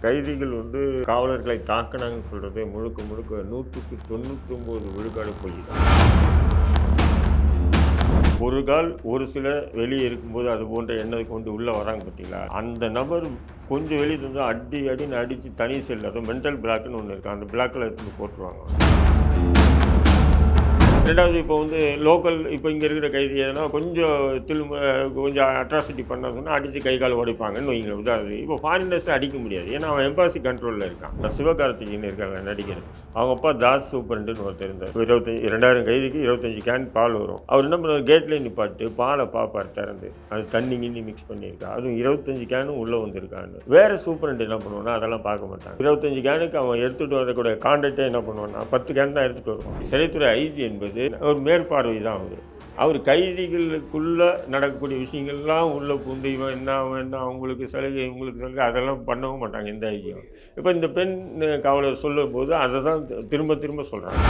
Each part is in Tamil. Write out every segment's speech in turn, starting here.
கைதிகள் காவலர்களை தாக்குனாங்கன்னு சொல்கிறதே முழுக்க முழுக்க 100க்கு 99 விழுக்காடு பொய் தான். ஒரு கால் ஒரு சிலர் வெளியே இருக்கும்போது அது போன்ற எண்ணெய் கொண்டு உள்ளே வராங்க பார்த்தீங்களா, அந்த நபர் கொஞ்சம் வெளியே இருந்தால் அடின்னு அடித்து தனி செல், அதுவும் மென்டல் பிளாக்னு ஒன்று இருக்குது, அந்த பிளாக்கில் எடுத்து போட்டுருவாங்க. ரெண்டாவது இப்போ லோக்கல் இப்போ இங்கே இருக்கிற கைதி எதுனா கொஞ்சம் அட்ராசிட்டி பண்ணால் அடித்து கை கால் உடைப்பாங்கன்னு வைங்களேன். உதாரணம் இப்போ ஃபாரினர்ஸை அடிக்க முடியாது, ஏன்னா அவன் எம்பாசி கண்ட்ரோலில் இருக்கான். சிவகார்த்திகேயன் இருக்காங்க நடிகர், அவங்க அப்பா தாஸ் சூப்பரண்டுன்னு ஒருத்தர் இருந்தார். 2000 கைதிக்கு 25 கேன் பால் வரும். அவர் என்ன பண்ணுவார், கேட்லேயே நிப்பாட்டு பாலை பார்ப்பார் திறந்து, அது தண்ணி கிண்ணி மிக்ஸ் பண்ணியிருக்கா, அதுவும் 25 கேனும் உள்ளே வந்திருக்கான்னு. வேறு சூப்பரண்டு என்ன பண்ணுவோன்னா அதெல்லாம் பார்க்க மாட்டாங்க. 25 கேனுக்கு அவன் எடுத்துகிட்டு வரக்கூடிய கான்ட்ராக்டே என்ன பண்ணுவான்னா 10 கேன் தான் எடுத்துகிட்டு வருவான். சிறைத்துறை ஐஜி என்பது ஒரு மேற்பார்வை தான். அவர் கைதிகளுக்குள்ளே நடக்கக்கூடிய விஷயங்கள்லாம் உள்ளே பூந்து இவன் என்ன அவங்களுக்கு சலுகை இவங்களுக்கு சலுகை அதெல்லாம் பண்ணவும் மாட்டாங்க எந்த ஐஜியும். இப்போ இந்த பெண் காவலர் சொல்லும் போது அதை தான் திரும்ப சொல்கிறாங்க.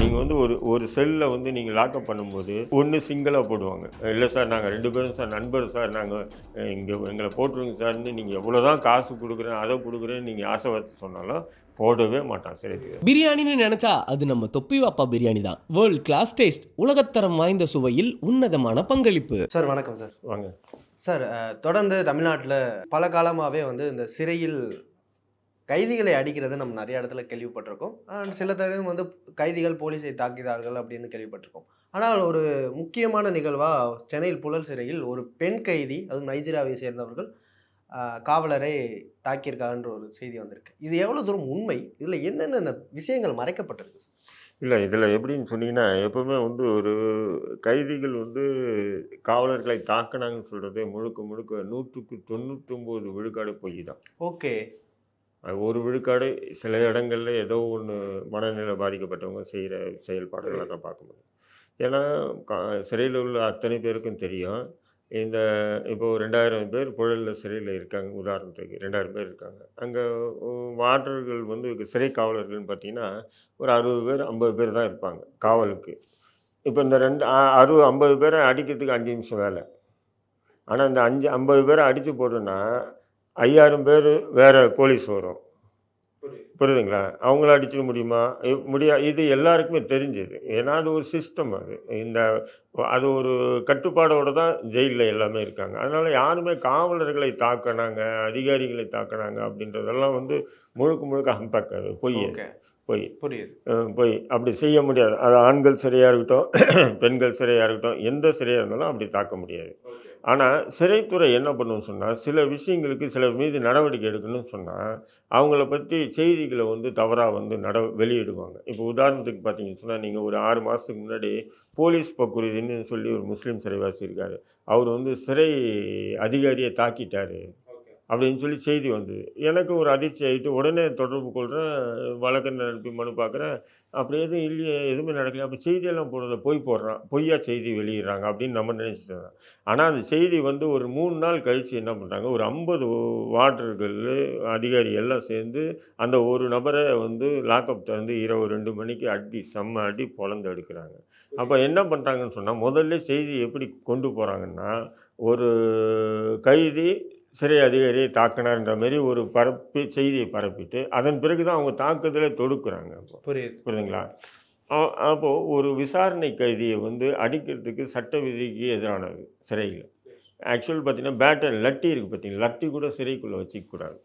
நீங்கள் ஒரு செல்லில் நீங்கள் லாக்கப் பண்ணும்போது ஒன்று சிங்கிளாக போடுவாங்க, இல்லை சார் நாங்கள் 2 பேரும் சார் நண்பர் சார், நாங்கள் இங்கே எங்களை போட்டுருங்க சார்ன்னு நீங்கள் எவ்வளோ தான் காசு கொடுக்குறேன் அதை கொடுக்குறேன்னு நீங்கள் ஆசைப்பட்டு சொன்னாலும் போடவே மாட்டான். சரி, பிரியாணின்னு நினைச்சா அது நம்ம தொப்பி வாப்பா பிரியாணி தான். வேர்ல்ட் கிளாஸ் டேஸ்ட், உலகத்தரம் வாய்ந்த சுவையில் உன்னதமான பங்களிப்பு. சார் வணக்கம் சார். வாங்க சார், தொடர்ந்து தமிழ்நாட்டில் பல காலமாகவே இந்த சிறையில் கைதிகளை அடிக்கிறது நம்ம நிறைய இடத்துல கேள்விப்பட்டிருக்கோம். சில தடவை கைதிகள் போலீஸை தாக்கினார்கள் அப்படின்னு கேள்விப்பட்டிருக்கோம். ஆனால் ஒரு முக்கியமான நிகழ்வாக சென்னையில் புழல் சிறையில் ஒரு பெண் கைதி, அதுவும் நைஜீரியாவை சேர்ந்தவர்கள் காவலரை தாக்கியிருக்காங்கன்ற ஒரு செய்தி வந்திருக்கு. இது எவ்வளோ தூரம் உண்மை? இதில் என்னென்ன விஷயங்கள் மறைக்கப்பட்டிருக்கு? இல்லை, இதில் எப்படின்னு சொன்னீங்கன்னா, எப்போவுமே ஒரு கைதிகள் காவலர்களை தாக்குனாங்கன்னு சொல்கிறதே முழுக்க முழுக்க 100க்கு 99 விழுக்காடு பொய் தான். ஓகே. ஒரு விழுக்காடு சில இடங்களில் ஏதோ ஒன்று மனநிலை பாதிக்கப்பட்டவங்க செய்கிற செயல்பாடுகளை தான் பார்க்க முடியும். ஏன்னா சிறையில் உள்ள அத்தனை பேருக்கும் தெரியும். இப்போ 2000 பேர் புழலில் சிறையில் இருக்காங்க, உதாரணத்துக்கு 2000 பேர் இருக்காங்க. அங்கே வார்டர்கள் சிறை காவலர்கள்னு பார்த்தீங்கன்னா ஒரு 60 பேர் 50 பேர் தான் இருப்பாங்க காவலுக்கு. இப்போ இந்த 50 பேரை அடிக்கிறதுக்கு 5 நிமிஷம் வேலை. ஆனால் இந்த 50 பேரை அடித்து போட்டோன்னா 5000 பேர் வேறு போலீஸ் வரும். புரியுதுங்களா? அவங்கள அடிச்சிக்க முடியுமா? இது எல்லாருக்குமே தெரிஞ்சது. ஏன்னா அது ஒரு சிஸ்டம். அது ஒரு கட்டுப்பாடோடு தான் ஜெயிலில் எல்லாமே இருக்காங்க. அதனால் யாருமே காவலர்களை தாக்கினாங்க, அதிகாரிகளை தாக்கினாங்க அப்படின்றதெல்லாம் முழுக்க முழுக்க ஹம்பக்காது, பொய். பொய் புரியுது. பொய். அப்படி செய்ய முடியாது. அது ஆண்கள் சிறையாக இருக்கட்டும், பெண்கள் சிறையாக இருக்கட்டும், எந்த சிறையாக இருந்தாலும் அப்படி தாக்க முடியாது. ஆனால் சிறைத்துறை என்ன பண்ணணும்னு சொன்னால், சில விஷயங்களுக்கு சிலர் மீது நடவடிக்கை எடுக்கணும்னு சொன்னால் அவங்கள பற்றி செய்திகளை தவறாக வெளியிடுவாங்க. இப்போ உதாரணத்துக்கு பார்த்தீங்கன்னு சொன்னால், நீங்கள் ஒரு 6 மாதத்துக்கு முன்னாடி போலீஸ் பக்குருதின்னு சொல்லி ஒரு முஸ்லீம் சிறைவாசி இருக்கார். அவர் சிறை அதிகாரியை தாக்கிட்டார் அப்படின்னு சொல்லி செய்தி வந்தது. எனக்கு ஒரு அதிர்ச்சி ஆகிட்டு உடனே தொடர்பு கொள்கிறேன், வழக்கறிஞர் அனுப்பி மனு பார்க்குறேன். அப்படி எதுவும் இல்லையே, எதுவுமே நடக்கல. அப்போ செய்தியெல்லாம் போடுறத போடுறான், பொய்யா செய்தி வெளியிடுறாங்க அப்படின்னு நம்ம நினச்சிட்டு இருந்தோம். ஆனால் அந்த செய்தி ஒரு 3 நாள் கழித்து என்ன பண்ணுறாங்க, ஒரு 50 வார்டர்கள் அதிகாரி எல்லாம் சேர்ந்து அந்த ஒரு நபரை லாக்அப் திறந்து இரவு 2 மணிக்கு செம்ம அடி பொழந்து எடுக்கிறாங்க. அப்போ என்ன பண்ணுறாங்கன்னு சொன்னால், முதல்ல செய்தி எப்படி கொண்டு போகிறாங்கன்னா, ஒரு கைதி சிறை அதிகாரியை தாக்கினார்ன்ற மாரி ஒரு செய்தியை பரப்பிட்டு அதன் பிறகு தான் அவங்க தாக்குதலை தொடுக்குறாங்க. புரியுதுங்களா? அப்போது ஒரு விசாரணை கைதியை அடிக்கிறதுக்கு சட்ட விதிக்கு எதிரானது சிறையில். ஆக்சுவல் பார்த்தீங்கன்னா பேட்டன் லட்டி இருக்குது பார்த்தீங்கன்னா, லட்டி கூட சிறைக்குள்ளே வச்சுக்கக்கூடாது.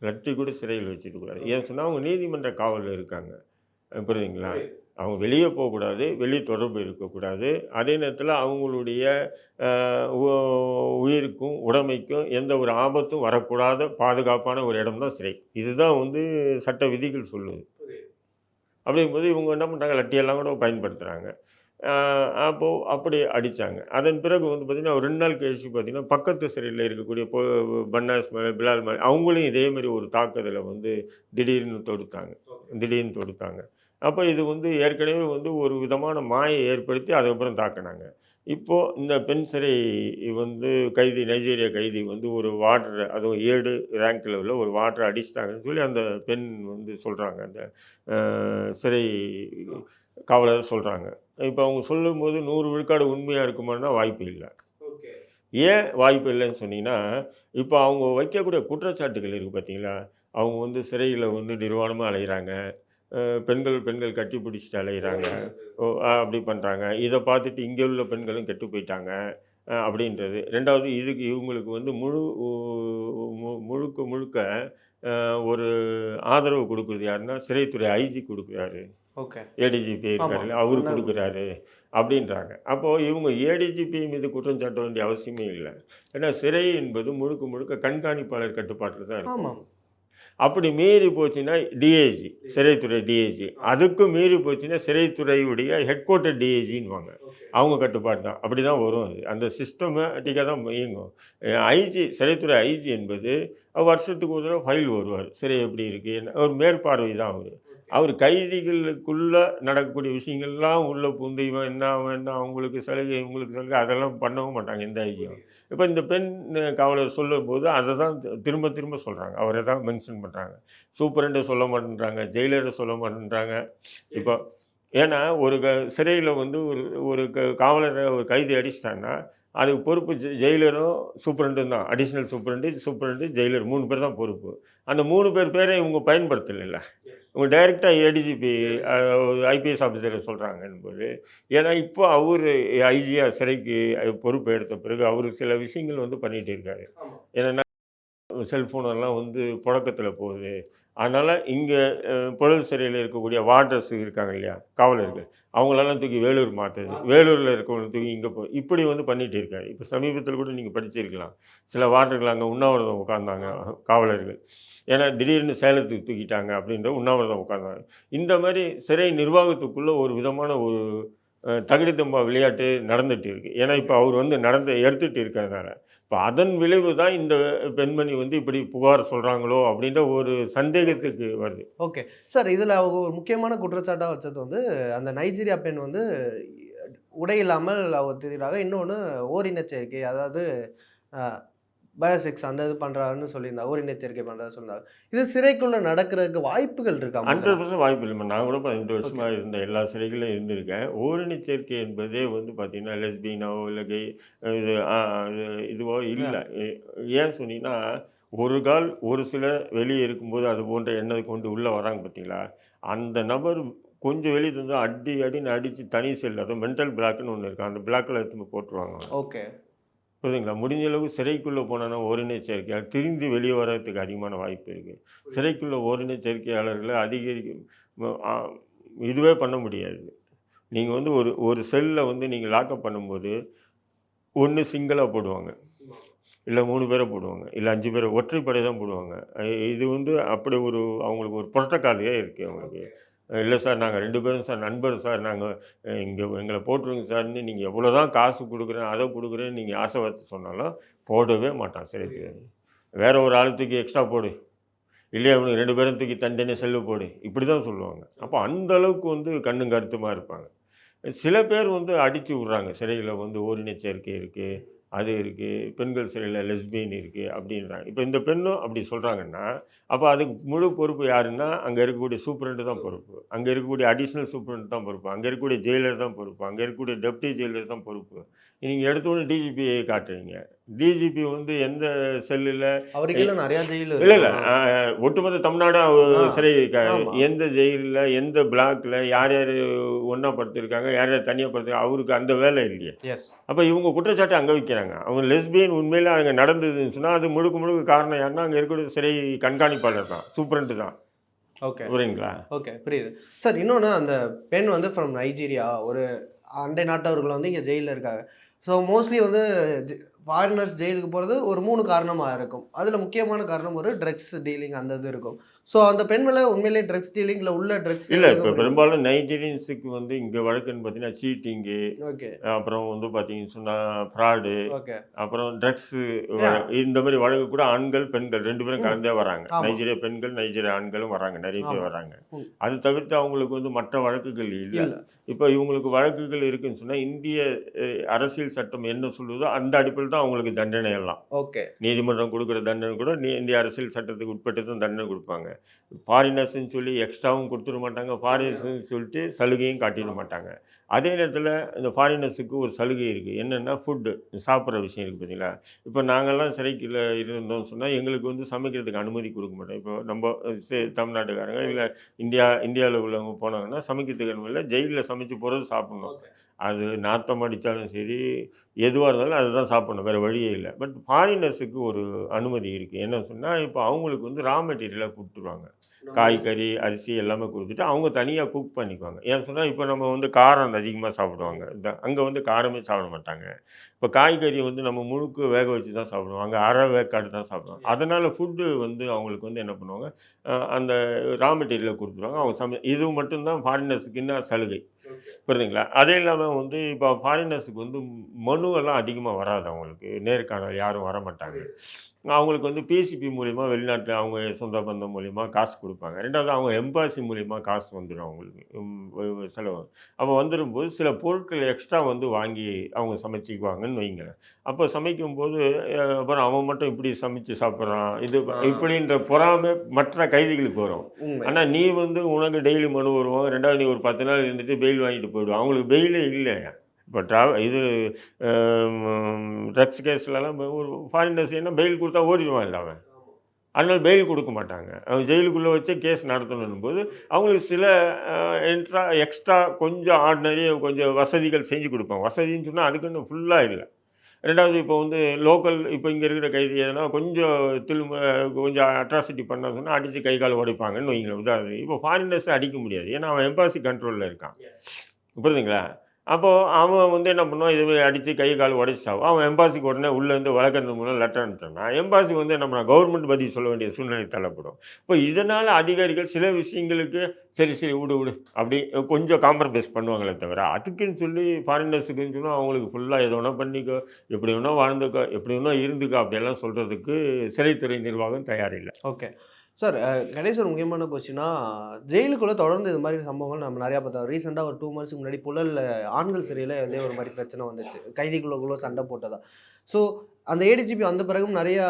லட்டி கூட சிறையில் வச்சுக்கக்கூடாது. ஏன் சொன்னால் அவங்க நீதிமன்ற காவலில் இருக்காங்க. புரியுதுங்களா? அவங்க வெளியே போகக்கூடாது, வெளியே தொடர்பு இருக்கக்கூடாது. அதே நேரத்தில் அவங்களுடைய உயிருக்கும் உடைமைக்கும் எந்த ஒரு ஆபத்தும் வரக்கூடாத பாதுகாப்பான ஒரு இடம் தான் சிறை. இதுதான் சட்ட விதிகள் சொல்லுது. அப்படிங்கும்போது இவங்க என்ன பண்ணுறாங்க, லட்டியெல்லாம் கூட பயன்படுத்துகிறாங்க. அப்போது அப்படி அடித்தாங்க. அதன் பிறகு பார்த்திங்கன்னா ஒரு 2 நாள் கழிச்சு பார்த்திங்கன்னா பக்கத்து சிறையில் இருக்கக்கூடிய பன்னாஸ் பிலால் அவங்களையும் இதேமாரி ஒரு தாக்குதலை திடீர்னு தொடுத்தாங்க. அப்போ இது ஏற்கனவே ஒரு விதமான மாயை ஏற்படுத்தி அதுக்கப்புறம் தாக்கினாங்க. இப்போது இந்த பெண் சிறை கைதி, நைஜீரியா கைதி ஒரு வார்டர், அதுவும் 7 ரேங்கில் உள்ள ஒரு வார்டரை அடிச்சிட்டாங்கன்னு சொல்லி அந்த பெண் சொல்கிறாங்க, அந்த சிறை காவலர் சொல்கிறாங்க. இப்போ அவங்க சொல்லும்போது 100 விழுக்காடு உண்மையாக இருக்குமான்னா வாய்ப்பு இல்லை. ஏன் வாய்ப்பு இல்லைன்னு சொன்னீங்கன்னா, இப்போ அவங்க வைக்கக்கூடிய குற்றச்சாட்டுகள் இருக்குது பார்த்தீங்களா? அவங்க வந்து சிறையில வந்து நிர்வாணமா அலையிறாங்க. பெண்கள் பெண்கள் கட்டி பிடிச்சிட்டு அலையிறாங்க. அப்படி பண்ணுறாங்க. இத பார்த்துட்டு இங்கே உள்ள பெண்களும் கெட்டு போயிட்டாங்க. அப்படின்றது. 2வது இதுக்கு இவங்களுக்கு வந்து முழுக்க முழுக்க ஒரு ஆதரவு குடுக்குறது யாருன்னா, சிறைத்துறை ஐஜி குடுக்குறாரு. ஓகே. ஏடிஜிபி ஆமா. இருக்காருல்ல, அவரு சொன்னாரு. குடுக்குறாரு அப்படின்றாங்க. அப்போ இவங்க ஏடிஜிபி மீது குற்றம் சாட்ட வேண்டிய அவசியமே இல்ல. ஏன்னா சிறை என்பது முழுக்க முழுக்க கண்காணிப்பாளர் கட்டுப்பாட்டுல தான் இருக்கும். ஆமாம். அப்படி மீறி போச்சுன்னா டிஐஜி, சிறைத்துறை டிஐஜி. அதுக்கும் மீறி போச்சுன்னா சிறைத்துறையுடைய ஹெட் குவார்ட்டர் டிஐஜின்னுவாங்க. அவங்க கட்டுப்பாடு தான். அப்படி தான் வரும் அது. அந்த சிஸ்டமேட்டிக்கா தான் இயங்கும். ஐஜி, சிறைத்துறை ஐஜி என்பது வருஷத்துக்கு ஒரு தடவ ஃபைல் வருவாரு. சிறை எப்படி இருக்கு? என்ன ஒரு மேற்பார்வை தான் அவரு. அவரு கைதிகளுக்குள்ள நடக்கக்கூடிய விஷயங்கள்லாம் உள்ள புகுந்து இவன் என்ன, அவன் என்ன, அவங்களுக்கு சலுகை, இவங்களுக்கு சலுகை அதெல்லாம் பண்ணவும் மாட்டாங்க எந்த ஐஜியும். இப்ப இந்த பெண் காவலர் சொல்லும்போது அத தான் திரும்ப திரும்ப சொல்றாங்க. அவர தான் மென்ஷன் பண்றாங்க. சூப்பரண்ட சொல்ல மாட்டேன்றாங்க. ஜெயிலர சொல்ல மாட்டேன்றாங்க. இப்போ ஏன்னா ஒரு சிறையில வந்து ஒரு ஒரு காவலர ஒரு கைதி அடிச்சிட்டான்னா, அதுக்கு பொறுப்பு ஜெயிலரும், சூப்பரண்டும் தான். அடிஷனல் சூப்பரண்டு, ஜெயிலர் 3 பேர் தான் பொறுப்பு. அந்த 3 பேர் பேரையும் இவங்க பயன்படுத்தலைல்ல. இவங்க டைரக்ட்டா ஏடிஜிபி ஐபிஎஸ் ஆஃபீசர சொல்றாங்கன்னும்போது, ஏன்னா இப்போ அவரு ஐஜியா சிறைக்கு பொறுப்பு எடுத்த பிறகு அவரு சில விஷயங்கள் வந்து பண்ணிட்டு இருக்காரு. என்னன்னா செல்ஃபோன் எல்லாம் வந்து புழக்கத்துல போகுது. அதனால இங்க புழல் சிறையில இருக்கக்கூடிய வார்டர்ஸ் இருக்காங்க இல்லையா? காவலர்கள். அவங்களெல்லாம் தூக்கி வேலூர் மாத்துறது. வேலூர்ல இருக்கவங்கள தூக்கி இங்க இப்படி வந்து பண்ணிட்டு இருக்காரு. இப்ப சமீபத்தில கூட நீங்க படிச்சிருக்கலாம். சில வார்டர்கள் அங்க உண்ணாவிரதம் உட்கார்ந்தாங்க காவலர்கள். ஏன்னா திடீர்னு சேலத்துக்கு தூக்கிட்டாங்க அப்படின்ற உண்ணாவிரதம் உட்கார்ந்தாங்க. இந்த மாரி சிறை நிர்வாகத்துக்குள்ள ஒரு விதமான ஒரு தகிடுதம்பா விளையாட்டு நடந்துட்டு இருக்கு. ஏன்னா இப்ப அவர் வந்து எடுத்துட்டு இருக்கிறதுனால. இப்ப அதன் விளைவு தான் இந்த பெண்மணி வந்து இப்படி புகார் சொல்றாங்களோ அப்படின்ற ஒரு சந்தேகத்துக்கு வருது. ஓகே. சார் இதுல அவங்க ஒரு முக்கியமான குற்றச்சாட்டா வச்சது வந்து, அந்த நைஜீரியா பெண் வந்து உடை இல்லாமல் அவ திரியிறாங்க. இன்னொன்னு ஓரினச் சேர்க்கை. அதாவது அ பயோசெக்ஸ் அந்த இது பண்றாங்கன்னு சொல்லியிருந்தாங்க. ஓரினச் சேர்க்கை பண்றாங்கன்னு சொன்னாங்க. இது சிறைக்குள்ள நடக்கிறதுக்கு வாய்ப்புகள் இருக்கா முதல்ல? 100% வாய்ப்பு இல்லைம்மா. நான் கூட 12 வருஷமா ஓகே. இருந்த எல்லா சிறைகளிலும் இருந்திருக்கேன். ஓரினச் சேர்க்கை என்பதே வந்து பார்த்தீங்கன்னா, லெஸ்பியனோ இல்ல இது இதுவோ இல்ல. ஆ. ஏன் சொன்னீங்கன்னா, ஒரு கால் ஒரு சிலர் வெளியே இருக்கும்போது அது போன்ற எண்ணத்தை கொண்டு உள்ள வராங்க பார்த்தீங்களா? அந்த நபர் கொஞ்சம் வெளிய இருந்தா அடி அடின்னு அடிச்சு தனி செல் அதுவும் மென்டல் பிளாக்ன்னு ஒண்ணு இருக்கு. அந்த பிளாக்ல எடுத்துன்னு போய் போட்டுருவாங்க அவன. ஓகே. புரியுதுங்களா? முடிஞ்ச அளவு சிறைக்குள்ள போனான்னா ஓரினச் சேர்க்கையாளர் திரும்பி வெளிய வர்றதுக்கு அதிகமான வாய்ப்பு இருக்கு. சிறைக்குள்ள ஓரினச் சேர்க்கையாளர்கள அதிகரிக்கும் அ இதுவே பண்ண முடியாது. நீங்க வந்து ஒரு ஒரு செல்ல வந்து நீங்க லாக்கப் பண்ணும்போது, ஒண்ணு சிங்கிளா போடுவாங்க. இல்ல 3 பேர போடுவாங்க. இல்ல 5 பேர ஒற்றைப்படை தான் போடுவாங்க. இது வந்து அப்படி ஒரு அவங்களுக்கு ஒரு புரோட்டோகாலே இருக்கு அவங்களுக்கு. இல்ல சார் நாங்க 2 பேரும் சார் நண்பர் சார். நாங்க இங்க எங்கள போட்டுருங்க சார்ன்னு நீங்க எவ்வளோதான் காசு குடுக்குறேன், அத குடுக்குறேன்னு நீங்க ஆசை வார்த்தை சொன்னாலும் போடவே மாட்டான் சிறைக்கு. வேற ஒரு ஆள தூக்கி எக்ஸ்ட்ரா போடு. இல்லையா இவனுங்க 2 பேரும் தூக்கி தனித்தனியா செல்ல போடு. இப்படி தான் சொல்லுவாங்க. அப்போ அந்த அளவுக்கு வந்து கண்ணும் கருத்துமா இருப்பாங்க. சில பேர் வந்து அடிச்சு விடுறாங்க. சிறையில வந்து ஓரினச் சேர்க்கை இருக்கு. அது இருக்கு. பெண்கள் சிறையில லெஸ்பியன் இருக்கு அப்படின்றாங்க. இப்ப இந்த பெண்ணும் அப்படி சொல்றாங்கன்னா, அப்ப அதுக்கு முழு பொறுப்பு யாருன்னா, அங்க இருக்கக்கூடிய சூப்பரண்ட் தான் பொறுப்பு. அங்க இருக்கக்கூடிய அடிஷனல் சூப்பரண்ட் தான் பொறுப்பு. அங்க இருக்கக்கூடிய ஜெயிலர் தான் பொறுப்பு. அங்க இருக்கக்கூடிய டெப்டி ஜெயிலர் தான் பொறுப்பு. நீங்க எடுத்த உடனே டிஜிபியை காட்டுறீங்க. டிஜிபி வந்து எந்த செல்லுல அவரு கீழ நெறைய ஜெயில் இல்ல, இல்ல. இருக்கும். ஒட்டுமொத்த தமிழ்நாடா ஆ. சிறை ஆமா. எந்த ஜெயில்ல, எந்த பிளாக்ல யார் யாரு ஒண்ணா படுத்திருக்காங்க, யார் யார் தனியா படுத்திருக்காங்க, அவருக்கு அந்த வேலை இல்லையே. எஸ். அப்ப இவங்க குற்றச்சாட்ட அங்க வைக்கிறாங்க. அவங்க லெஸ்பியன் உண்மையில அங்க நடந்ததுன்னு சொன்னா, அது முழுக்க முழுக்க காரணம் யாருன்னா, அங்க இருக்கக்கூடிய சிறை கண்காணிப்பாளர் தான். சூப்பரண்ட் தான். ஓகே. புரியுதுங்களா? ஓகே. புரியுது. சார் இன்னொன்னு அந்த பெண் வந்து ஃப்ரம் நைஜீரியா ஒரு அண்டை நாட்டவர்கள் வந்து இங்க ஜெயில்ல இருக்காங்க. ஸோ மோஸ்ட்லி வந்து ஃபாரினர்ஸ் ஜெயிலுக்கு போறது ஒரு 3 காரணமா இருக்கும். அதுல முக்கியமான காரணம் ஒரு ட்ரக்ஸ் டீலிங் அந்த இது இருக்கும். ஸோ அந்த பெண் மேல உண்மையிலேயே ட்ரக்ஸ் டீலிங்ல உள்ள ட்ரக்ஸ் இல்ல. இப்ப பெரும்பாலும் நைஜீரியன்ஸுக்கு வந்து இங்க வழக்குன்னு பார்த்தீங்கன்னா, சீட்டிங்கு, ஓகே. அப்புறம் வந்து பார்த்தீங்கன்னு சொன்னா ஃப்ராடு, ஓகே. அப்புறம் ட்ரக்ஸு Yeah. இந்த மாரி வழக்கு கூட ஆண்கள், பெண்கள் 2 பேரும் ம். கலந்தே வராங்க. ஆமா. நைஜீரியா பெண்கள், நைஜீரியா ஆண்களும் வராங்க. நெறைய பேர் ஆமா. வராங்க. ம். அது தவிர்த்து அவங்களுக்கு வந்து மற்ற வழக்குகள் இல்ல. இல்ல. இப்ப இவங்களுக்கு வழக்குகள் இருக்குன்னு சொன்னா, இந்திய அரசியல் சட்டம் என்ன சொல்லுதோ, அந்த அடிப்படையில தான் அவங்களுக்கு தண்டனை எல்லாம். ஓகே. நீதிமன்றம் குடுக்குற தண்டனை கூட இந்திய அரசியல் சட்டத்துக்கு உட்பட்டு தான் தண்டனை குடுப்பாங்க. ஃபாரினர்ஸ்ன்னு சொல்லி எக்ஸ்ட்ராவும் குடுத்துட மாட்டாங்க. ஃபாரினர்ஸ்ன்னு சொல்லிட்டு சலுகையும் காட்டிட மாட்டாங்க. அதே நேரத்தில் இந்த ஃபாரினர்ஸுக்கு ஒரு சலுகை இருக்குது. என்னென்னா ஃபுட்டு சாப்பிட்ற விஷயம் இருக்குது பார்த்தீங்களா? இப்போ நாங்கள்லாம் சிறைக்குள்ள இருந்தோம்னு சொன்னால் எங்களுக்கு வந்து சமைக்கிறதுக்கு அனுமதி கொடுக்க மாட்டோம். இப்போ நம்ம தமிழ்நாட்டுக்காரங்க இல்லை இந்தியாவில் உள்ளவங்க போனாங்கன்னா சமைக்கிறதுக்கு அனுமதி இல்லை. ஜெயிலில் சமைச்சு போகிறது சாப்பிட்ணும். அது நாத்தம் அடித்தாலும் சரி, எதுவாக இருந்தாலும் அதை தான் சாப்பிடணும். வேறு வழியே இல்லை. பட் ஃபாரினர்ஸுக்கு ஒரு அனுமதி இருக்குது. என்ன சொன்னால், இப்போ அவங்களுக்கு வந்து ரா மெட்டீரியலாக குடுத்துருவாங்க. காய்கறி, அரிசி எல்லாமே குடுத்துட்டு, அவங்க தனியா குக் பண்ணிக்குவாங்க. ஏன்னு சொன்னா, இப்போ நம்ம வந்து காரம் அதிகமா சாப்பிடுவாங்க. அங்க வந்து காரமே சாப்பிட மாட்டாங்க. இப்போ காய்கறி வந்து நம்ம முழுக்க வேக வச்சு தான் சாப்பிடுவோம். அங்க அரை வேக்காடு தான் சாப்பிடுவோம். அதனால ஃபுட்டு வந்து அவங்களுக்கு வந்து என்ன பண்ணுவாங்க, அந்த ரா மெட்டீரியல குடுத்துருவாங்க. அவங்க இது மட்டும் தான் ஃபாரினர்ஸுக்கு இன்னும் சலுகை. புரியுதுங்களா? அதே இல்லாம வந்து இப்போ ஃபாரினர்ஸுக்கு வந்து மனுவெல்லாம் அதிகமா வராது அவங்களுக்கு. நேர்காணல் யாரும் வரமாட்டாங்க. அவங்களுக்கு வந்து பிசிபி மூலியமா வெளிநாட்ல அவங்க சொந்த பந்தம் மூலியமா காசு குடுப்பாங்க. 2வது அவங்க எம்பசி மூலியமா காசு வந்துரும் அவங்களுக்கு. செலவு. அப்போ வந்துரும்போது சில பொருட்கள் எக்ஸ்ட்ரா வந்து வாங்கி அவங்க சமைச்சுக்குவாங்கன்னு வைங்களேன். அப்போ சமைக்கும்போது அப்புறம் அவன் மட்டும் இப்படி சமைச்சு சாப்பிட்றான். இப்படின்ற பொறாமை மற்ற கைதிகளுக்கு வரும். உண்மை. ஆனா நீ வந்து உனக்கு டெய்லி மனு வரும். 2வது நீ ஒரு 10 நாள் இருந்துட்டு பெயில் வாங்கிட்டு போயிடுவ. அவங்களுக்கு பெயிலே இல்ல. இப்போ இது ட்ரக்ஸ் கேஸ்லலாம் ஒரு ஃபாரினர்ஸ் என்ன பெயில் குடுத்தா ஓடிடுவான்ல அவன். அதனால பெயில் குடுக்க மாட்டாங்க. அவன் ஜெயிலுக்குள்ள வச்சே கேஸ் நடத்தணுன்னும்போது, அவங்களுக்கு சில எக்ஸ்ட்ரா கொஞ்சம் ஆர்டினரி கொஞ்சம் வசதிகள் செஞ்சு குடுப்பாங்க. வசதின்னு சொன்னா அதுக்குன்னு ஃபுல்லா இல்ல. 2வது இப்போ வந்து லோக்கல் இப்போ இங்க இருக்கிற கைதி எதனா கொஞ்சம் கொஞ்சம் அட்ராசிட்டி பண்ணா சொன்னா, அடிச்சு கை, கால் உடைப்பாங்கன்னு வைங்களேன் உதாரணத்துக்கு. இப்போ ஃபாரினர்ஸ அடிக்க முடியாது. ஏன்னா அவன் எம்பசி கண்ட்ரோல்ல இருக்கான். புரியுதுங்களா? அப்போ அவன் வந்து என்ன பண்ணுவான், இதுவே அடிச்சு கை, கால் உடைச்சிட்டாவும், அவன் எம்பசிக்கு உடனே உள்ளேருந்து வழக்கறிஞர் மூலம் லெட்டர் அனுப்பிச்சான்னா, எம்பசி வந்து என்ன பண்ணுவான், கவர்மெண்ட் பதில் சொல்ல வேண்டிய சூழ்நிலை தள்ளப்படும். இப்போ இதனால அதிகாரிகள் சில விஷயங்களுக்கு சரி, சரி விடு அப்படி கொஞ்சம் காம்ப்ரமைஸ் பண்ணுவாங்களே தவிர, அதுக்குன்னு சொல்லி ஃபாரினர்ஸுக்குன்னு சொன்னா அவங்களுக்கு ஃபுல்லா எது வேணா பண்ணிக்கோ, எப்படி வேணா வாழ்ந்துக்கோ, எப்படி வேணா இருந்துக்கோ அப்படியெல்லாம் சொல்றதுக்கு சிறைத்துறை நிர்வாகம் தயாரில்ல. ஓகே. சார் கடைசி ஒரு முக்கியமான கொஸ்டினா, ஜெயிலுக்குள்ள தொடர்ந்து இது மாரி சம்பவங்கள் நம்ம நெறையா பார்த்தோம். ரீசென்ட்டா ஒரு 2 மந்த்ஸ்க்கு முன்னாடி புழல்ல ஆண்கள் சிறையில இதே ஒரு மாரி பிரச்சனை வந்துச்சு. கைதிகளுக்குள்ள சண்டை போட்டதா. ஸோ அந்த ஏடிஜிபி வந்த பிறகும் நெறையா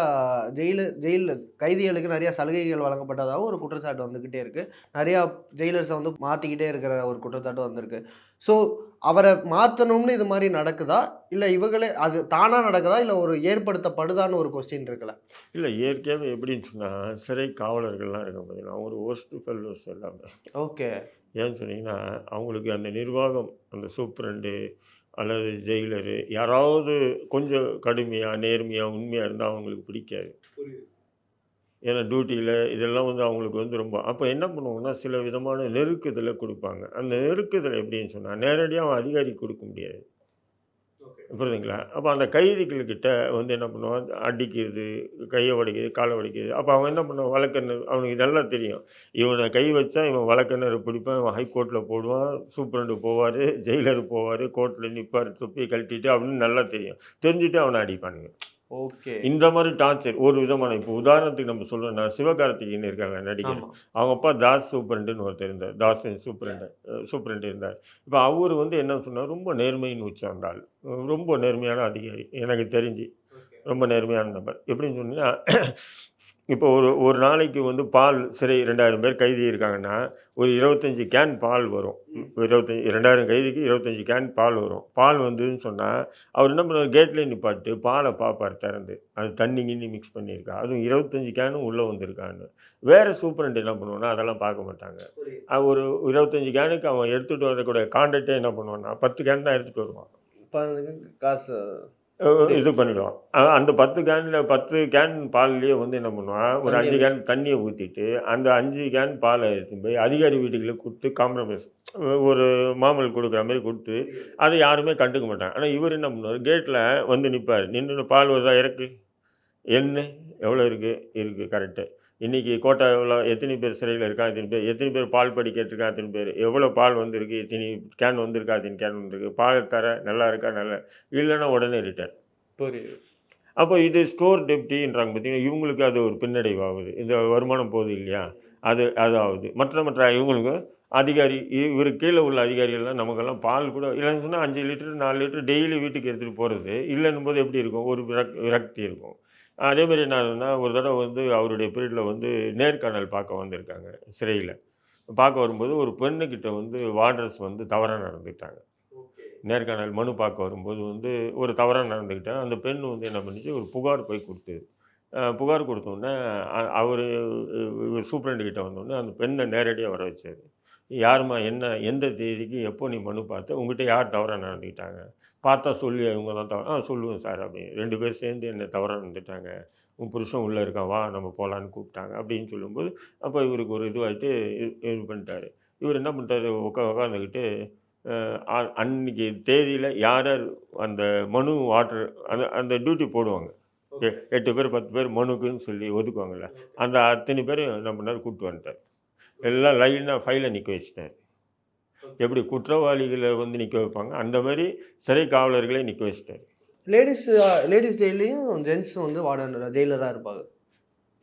ஜெயில்ல கைதிகளுக்கு நெறையா சலுகைகள் வழங்கப்பட்டதாகவும் ஒரு குற்றச்சாட்டு வந்துகிட்டே இருக்கு. நெறையா ஜெயிலர்ஸ வந்து மாத்திக்கிட்டே இருக்கிற ஒரு குற்றச்சாட்டும் வந்திருக்கு. ஸோ அவர மாத்தணும்னு இது மாரி நடக்குதா? இல்ல இவங்களே அது தானா நடக்குதா? இல்ல ஒரு ஏற்படுத்தப்படுதான்னு ஒரு கொஸ்டின் இருக்குல்ல? இல்ல இயற்கையாவே எப்படின்னு சொன்னா, சிறை காவலர்கள்லாம் இருக்காங்க பார்த்தீங்களா, ஒரு வொர்ஸ்ட் ஃபெல்லோஸ் எல்லாமே. ஓகே. ஏன்னு சொன்னீங்கன்னா, அவங்களுக்கு அந்த நிர்வாகம், அந்த சூப்பரண்டு அல்லது ஜெயிலரு யாராவது கொஞ்சம் கடுமையா, நேர்மையா, உண்மையா இருந்தா அவங்களுக்கு பிடிக்காது. ஏன்னா டியூட்டியில இதெல்லாம் வந்து அவங்களுக்கு வந்து ரொம்ப அப்போ என்ன பண்ணுவாங்கன்னா, சில விதமான நெருக்குதல குடுப்பாங்க. அந்த நெருக்குதல் எப்படின்னு சொன்னா, நேரடியா அவன் அதிகாரிக்கு குடுக்க முடியாது. புரியுதுங்களா? அப்போ அந்த கைதிகள்கிட்ட வந்து என்ன பண்ணுவான், அடிக்கிறது, கைய உடைக்கிறது, கால உடைக்கிறது. அப்போ அவன் என்ன பண்ணுவான், வழக்கறிஞர் அவனுக்கு நல்லா தெரியும். இவன கை வச்சா இவன் வழக்கறிஞர பிடிப்பான், இவன் ஹைகோர்ட்ல போடுவான், சூப்பரண்டு போவாரு, ஜெயிலர் போவாரு, கோர்ட்ல நிப்பாரு, தொப்பிய கழட்டிட்டு அப்படின்னு நல்லா தெரியும். தெரிஞ்சுட்டு அவன அடிப்பானுங்க. ஓகே. இந்த மாரி டார்ச்சர் ஒரு விதமான இப்போ உதாரணத்துக்கு நம்ம சொல்லணும்னா, சிவகார்த்திகேயன் இருக்காங்க நடிகர். ஆமா. அவங்க அப்பா தாஸ் சூப்பரண்டுன்னு ஒருத்தர் இருந்தார். தாஸன் சூப்பரண்டு இருந்தார். இப்ப அவரு வந்து என்ன சொன்னார், ரொம்ப நேர்மையின் உச்சம் அந்த ஆள். ரொம்ப நேர்மையான அதிகாரி. எனக்கு தெரிஞ்சு. ரொம்ப நேர்மையான நபர். எப்படின்னு சொன்னீங்கன்னா, இப்போ ஒரு ஒரு நாளைக்கு வந்து பால் சிறை 2000 பேர் கைதி இருக்காங்கன்னா, ஒரு 25 கேன் பால் வரும். 2000 கைதிக்கு 25 கேன் பால் வரும். பால் வந்ததுன்னு சொன்னா, அவர் என்ன பண்ணுவாரு, கேட்லயே நிப்பாட்டிட்டு பால பார்ப்பார் திறந்து. அது தண்ணி கிண்ணி மிக்ஸ் பண்ணியிருக்கா. அதுவும் 25 கேனும் உள்ள வந்திருக்கான்னு. வேற சூப்பரண்ட் என்ன பண்ணுவான்னா, அதெல்லாம் பார்க்க மாட்டாங்க. ஒரு 25 கேனுக்கு அவன் எடுத்துட்டு வரக்கூடிய கான்ட்ராக்டே என்ன பண்ணுவான்னா, 10 கேன் தான் எடுத்துட்டு வருவான். இப்ப காசு இது பண்ணிடுவான். அந்த 10 கேன் பால்லயே வந்து என்ன பண்ணுவான், ஒரு 5 கேன் தண்ணிய ஊத்திட்டு, அந்த 5 கேன் பால எடுத்துன்னு போய் அதிகாரி வீட்டுக்குள்ள குடுத்து காம்ப்ரமைஸ் ஒரு மாமூல் குடுக்குற மாரி குடுத்து, அத யாருமே கண்டுக்க மாட்டாங்க. ஆனா இவரு என்ன பண்ணுவாரு, கேட்ல வந்து நிப்பாரு. நின்னுட்டு பால் வருதா இறக்கு. எண்ணு எவ்வளோ இருக்கு? இருக்கு கரெக்ட்டு. இன்னைக்கு கோட்டா எவ்வளோ? எத்தனை பேர் சிறையில இருக்கான்? எத்தனை பேர் பால் படி கேட்டுருக்கான்? எத்தனை பேர்? எவ்வளோ பால் வந்திருக்கு? இத்தனி கேன் வந்திருக்கா? இத்தனை கேன் வந்திருக்கு. பால் தரேன். நல்லா இருக்கா? நல்லா இல்லன்னா உடனே ரிட்டர்ன். புரியுது. அப்போ இது ஸ்டோர் டெப்டின்றாங்க பார்த்தீங்கன்னா, இவங்களுக்கு அது ஒரு பின்னடைவு ஆகுது. இந்த வருமானம் போகுது இல்லையா? அது ஆகுது. மற்ற இவங்களுக்கு அதிகாரி இவருக்கு கீழ உள்ள அதிகாரிகள்லாம் நமக்கெல்லாம் பால் கூட இல்லைன்னு சொன்னா 5 லிட்டர், 4 லிட்டர் டெய்லி வீட்டுக்கு எடுத்துட்டு போறது. இல்லன்னும்போது எப்படி இருக்கும்? ஒரு விரக்தி இருக்கும். அதேமாரி என்ன ஆகுதுன்னா, ஒரு தடவ வந்து அவருடைய பீரியட்ல வந்து நேர்காணல் பார்க்க வந்திருக்காங்க சிறையில. பார்க்க வரும்போது ஒரு பெண்ணுகிட்ட வந்து வார்டர்ஸ் வந்து தவறா நடந்துக்கிட்டாங்க. நேர்காணல் மனு பார்க்க வரும்போது வந்து ஒரு தவறாக நடந்துக்கிட்டேன். அந்த பெண் வந்து என்ன பண்ணுச்சு, ஒரு புகார் போய் குடுத்தது. புகார் குடுத்தோனே அவரு இவர் சூப்பரண்ட் கிட்ட வந்தோனே அந்த பெண்ண நேரடியா வர வச்சாரு. யாரும்மா என்ன எந்த தேதிக்கு எப்போ நீ மனு பார்த்த? உன்கிட்ட யார் தவறா நடந்துக்கிட்டாங்க? பார்த்தா சொல்லு இவங்க தான் சொல்லுவேன் சார் அப்படின்னு. 2 பேர் சேர்ந்து என்ன தவறா நடந்துட்டாங்க. உன் புருஷன் உள்ள இருக்கான் வா நம்ம போலான்னு கூப்பிட்டாங்க அப்படின்னு சொல்லும்போது, அப்போ இவருக்கு ஒரு இதுவாயிட்டு இது பண்ணிட்டாரு. இவர் என்ன பண்ணிட்டாரு உட்காந்துக்கிட்டு அன்னைக்கு தேதியில யார் யார் அந்த மனு அந்த அந்த டியூட்டி போடுவாங்க. 8 பேர் 10 பேர் மனுக்குன்னு சொல்லி ஒதுக்குவாங்கல்ல. அந்த அத்தனை பேரையும் என்ன பண்ணாரு கூப்பிட்டு வந்துட்டார். எல்லாம் லைனாக ஃபைல நிற்க வச்சுட்டார். எப்படி குற்றவாளிகளை வந்து நிற்க வைப்பாங்க, அந்த மாதிரி சிறை காவலர்களே நிற்க வச்சுட்டாரு. லேடீஸ் லேடீஸ் ஜெயிலையும் ஜென்ஸ் வந்து வார்டன் ஜெயிலரா இருப்பாங்க.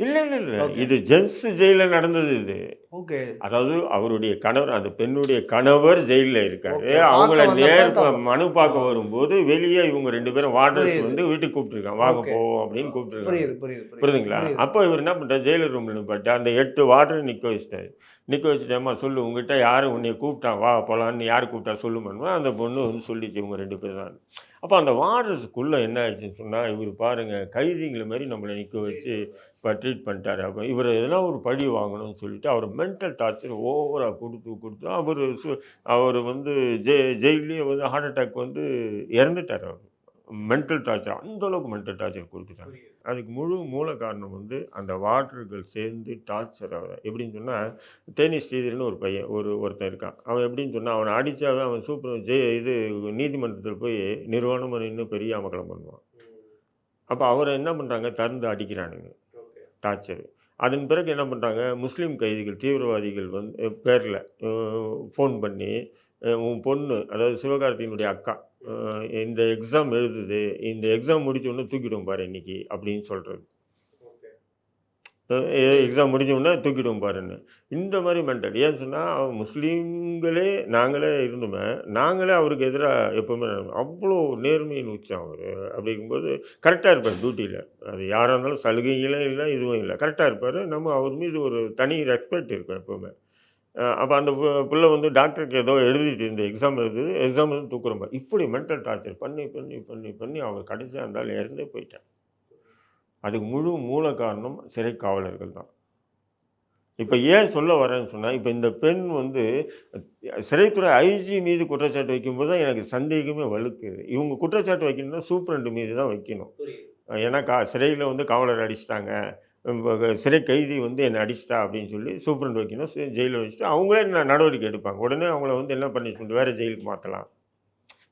இல்லை இல்லை இல்லை ஓகே. இது ஜென்ஸ் ஜெயிலில் நடந்தது இது. ஓகே. அதாவது அவருடைய கணவர் அந்த பெண்ணுடைய கணவர் ஜெயிலில் இருக்காரு. ஓகே. அவங்கள பார்க்க வந்தப்ப நேர் தப்பு. மனு பார்க்க வரும்போது வெளியே இவங்க 2 பேரும் வார்டர்ஸ் புரியுது. வந்து வீட்டுக்கு கூப்பிட்டுருக்காங்க. வாங்க ஓகே. போவோம் அப்படின்னு கூப்பிட்டுருக்காங்க. புரியுது, புரியுது, புரியுது. புரியுதுங்களா? புரியுது. அப்போ இவர் என்ன பண்ணிட்டார், ஜெயிலர் ரூமில் நிப்பாட்டி அந்த 8 வார்டரையும் நிற்க வச்சுட்டாரு. நிற்க வச்சுட்டேம்மா சொல்லு உங்ககிட்ட யார் உன்னைய கூப்பிட்டான் வா போகலான்னு யார் கூப்பிட்டா சொல்லுமான்னு அந்த பொண்ணு வந்து சொல்லிச்சு இவங்க 2 பேர் தான். அப்போ அந்த வார்டர்ஸுக்குள்ளே என்ன ஆயிடுச்சுன்னு சொன்னால், இவர் பாருங்கள் கைதிகளை மாதிரி நம்மளை நிற்க வச்சு இப்போ ட்ரீட் பண்ணிட்டாரு. அப்போ இவர் எதனா ஒரு பழி வாங்கணும்னு சொல்லிட்டு அவர் மென்டல் டார்ச்சர் ஓவராக கொடுத்து அவர் வந்து ஜெயிலே வந்து ஹார்ட் அட்டாக் வந்து இறந்துட்டார் அவர். மென்டல் டார்ச்சர் அந்தளவுக்கு மென்டல் டார்ச்சர் கொடுத்துட்டாங்க. அதுக்கு முழு மூல காரணம் வந்து அந்த வார்டர்கள் சேர்ந்து டார்ச்சர் எப்படின்னு சொன்னால், தேனி ஸ்ரீதர்னு ஒரு பையன் ஒருத்தன் இருக்கான். அவன் எப்படின்னு சொன்னால் அவனை அடித்தாவே அவன் இது நீதிமன்றத்தில் போய் நிர்வாணமாக நின்று பெரிய அமக்கலம் பண்ணுவான். அப்போ அவரை என்ன பண்ணுறாங்க, திறந்து அடிக்கிறானுங்க டார்ச்சர். அதன் பிறகு என்ன பண்ணுறாங்க, முஸ்லீம் கைதிகள் தீவிரவாதிகள் வந்து பேரில் ஃபோன் பண்ணி உன் பொண்ணு அதாவது சிவகார்த்தியினுடைய அக்கா இந்த எக்ஸாம் எழுதுது, இந்த எக்ஸாம் முடிச்ச உடனே தூக்கிடுவோம் பாரு இன்னைக்கு அப்படின்னு சொல்கிறது. எக்ஸாம் முடிஞ்ச உடனே தூக்கிடுவோம் பாருன்னு. இந்த மாதிரி மென்டல் ஏன்னு சொன்னால் முஸ்லீம்களே நாங்களே இருந்தோமே, நாங்களே அவருக்கு எதிராக எப்போவுமே அவ்வளோ நேர்மையின் உச்சம் அவர். அப்படிங்கும்போது கரெக்டாக இருப்பார் டியூட்டியில். அது யாராக இருந்தாலும் சலுகைகளே இல்லை இதுவும் இல்லை, கரெக்டாக இருப்பார். நம்ம அவர் மீது ஒரு தனி ரெஸ்பெக்ட் இருக்கும் எப்போவுமே. அப்போ அந்த பிள்ளை வந்து டாக்டருக்கு ஏதோ எழுதிட்டு இந்த எக்ஸாம் வந்து தூக்குறோம். இப்படி மென்டல் டார்ச்சர் பண்ணி பண்ணி பண்ணி பண்ணி அவர் கடைசியாக இருந்தாலும் இறந்தே போயிட்டார். அதுக்கு முழு மூல காரணம் சிறை காவலர்கள் தான். இப்போ ஏன் சொல்ல வரேன்னு சொன்னால், இப்போ இந்த பெண் வந்து சிறைத்துறை ஐஜி மீது குற்றச்சாட்டு வைக்கும்போது தான் எனக்கு சந்தேகமே வலுக்குது. இவங்க குற்றச்சாட்டு வைக்கணும்னா சூப்பரண்ட் மீது தான் வைக்கணும். ஏன்னா சிறையில் வந்து காவலர் அடிச்சிட்டாங்க, சிறை கைதி வந்து என்னை அடிச்சிட்டா அப்படின்னு சொல்லி சூப்பரண்ட் வைக்கணும். ஜெயிலில் வச்சுட்டு அவங்களே நடவடிக்கை எடுப்பாங்க. உடனே அவங்கள வந்து என்ன பனிஷ்மெண்ட் வேறு ஜெயிலுக்கு மாற்றலாம்.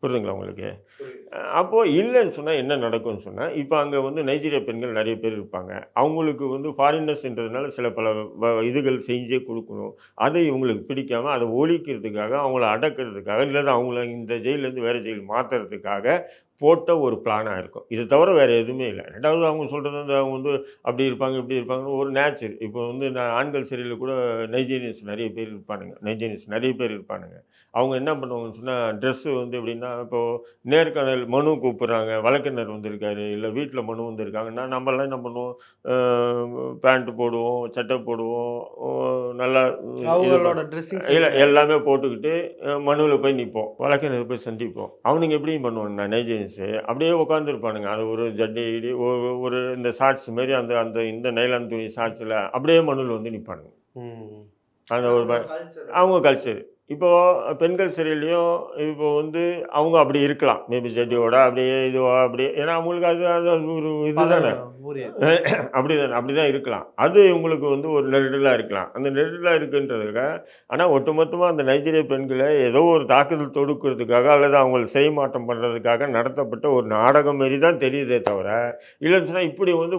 புரியுதுங்களா உங்களுக்கு? அப்போது இல்லைன்னு சொன்னால் என்ன நடக்கும்னு சொன்னால், இப்போ அங்கே வந்து நைஜீரியா பெண்கள் நிறைய பேர் இருப்பாங்க. அவங்களுக்கு வந்து ஃபாரினர்ஸ்ன்றதுனால சில பல இதுகள் செஞ்சே கொடுக்கணும். அதை இவங்களுக்கு பிடிக்காமல் அதை ஒழிக்கிறதுக்காக, அவங்கள அடக்கிறதுக்காக, இல்லைன்னா அவங்கள இந்த ஜெயிலேருந்து வேறு ஜெயில் மாற்றுறதுக்காக போட்ட ஒரு பிளானாக இருக்கும். இது தவிர வேறு எதுவுமே இல்லை. 2வது அவங்க சொல்கிறது வந்து அவங்க வந்து அப்படி இருப்பாங்க இப்படி இருப்பாங்கன்னு ஒரு நேச்சர். இப்போ வந்து ஆண்கள் சிறையில் கூட நைஜீரியன்ஸ் நிறைய பேர் இருப்பானுங்க. அவங்க என்ன பண்ணுவாங்கன்னு சொன்னால், ட்ரெஸ்ஸு வந்து எப்படின்னா, இப்போது நேர்காணல் மனு கூப்பிட்றாங்க, வழக்கறிஞர் வந்திருக்காரு, இல்லை வீட்டில் மனு வந்திருக்காங்கன்னா நம்மளாம் என்ன பண்ணுவோம், பேண்ட்டு போடுவோம், சட்டை போடுவோம், நல்லா அவங்களோட ட்ரெஸ்ஸிங் இல்லை எல்லாமே போட்டுக்கிட்டு மனுவில் போய் நிற்போம், வழக்கறிஞர் போய் சந்திப்போம். அவனுங்க எப்படியும் பண்ணுவானுங்க நைஜீரியன்ஸு அப்படியே உட்காந்துருப்பானுங்க. அது ஒரு ஜட்டி ஒரு இந்த ஷார்ட்ஸ் மாரி அந்த அந்த இந்த நைலான் துணி ஷார்ட்ஸில் அப்படியே மனுவில் வந்து நிற்பானுங்க. அந்த ஒரு அவங்க கல்ச்சர். இப்போது பெண்கள் சிறையிலையும் இப்போ வந்து அவங்க அப்படி இருக்கலாம். மேபி ஜட்டியோட அப்படியே இதுவா அப்படியே, ஏன்னா அவங்களுக்கு அது அது ஒரு இது தானே, அப்படி தான் இருக்கலாம். அது இவங்களுக்கு வந்து ஒரு நெருடலாக இருக்கலாம். அந்த நெருடலாக இருக்குன்றதுக்காக, ஆனால் ஒட்டுமொத்தமாக அந்த நைஜீரிய பெண்களை ஏதோ ஒரு தாக்குதல் தொடுக்கிறதுக்காக அல்லது அவங்களை செய்மாட்டம் பண்ணுறதுக்காக நடத்தப்பட்ட ஒரு நாடகம் மாரி தான் தெரியுதே தவிர, இல்லைன்னு சொன்னால் இப்படி வந்து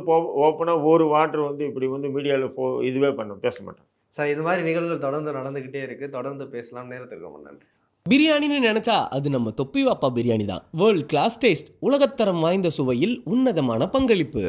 ஓப்பனாக ஒரு வாட்டர் வந்து இப்படி வந்து மீடியாவில் இதுவே பேச மாட்டாங்க. சார், இது மாதிரி நிகழ்வுகள் தொடர்ந்து நடந்துகிட்டே இருக்கு. தொடர்ந்து பேசலாம். நேரத்துக்கு ரொம்ப நன்றி. பிரியாணின்னு நினைச்சா அது நம்ம தொப்பி வாப்பா பிரியாணி தான். வேர்ல்ட் கிளாஸ் டேஸ்ட், உலகத்தரம் வாய்ந்த சுவையில் உன்னதமான பங்களிப்பு.